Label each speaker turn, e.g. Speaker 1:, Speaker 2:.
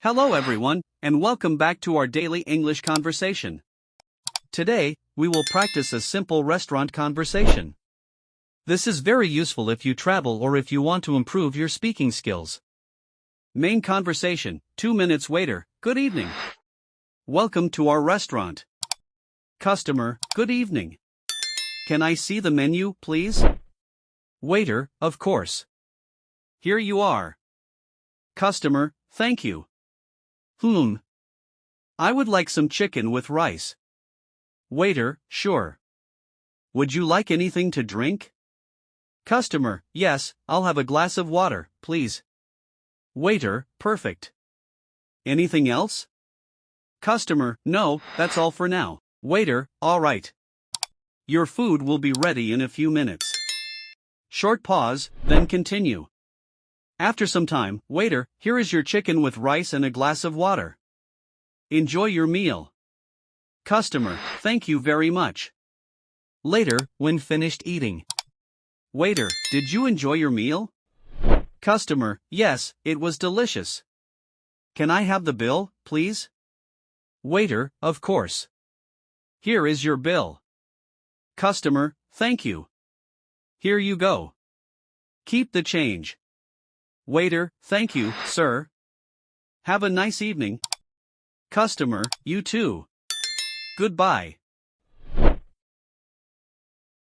Speaker 1: Hello everyone, and welcome back to our daily English conversation. Today, we will practice a simple restaurant conversation. This is very useful if you travel or if you want to improve your speaking skills. Main conversation: 2 minutes waiter, good evening. Welcome to our restaurant. Customer, good evening. Can I see the menu, please? Waiter, of course. Here you are. Customer, thank you. I would like some chicken with rice. Waiter, sure. Would you like anything to drink? Customer, yes, I'll have a glass of water, please. Waiter, perfect. Anything else? Customer, no, that's all for now. Waiter, all right. Your food will be ready in a few minutes. Short pause, then continue. After some time, waiter, here is your chicken with rice and a glass of water. Enjoy your meal. Customer, thank you very much. Later, when finished eating. Waiter, did you enjoy your meal? Customer, yes, it was delicious. Can I have the bill, please? Waiter, of course. Here is your bill. Customer, thank you. Here you go. Keep the change. Waiter, thank you, sir. Have a nice evening. Customer, you too. Goodbye.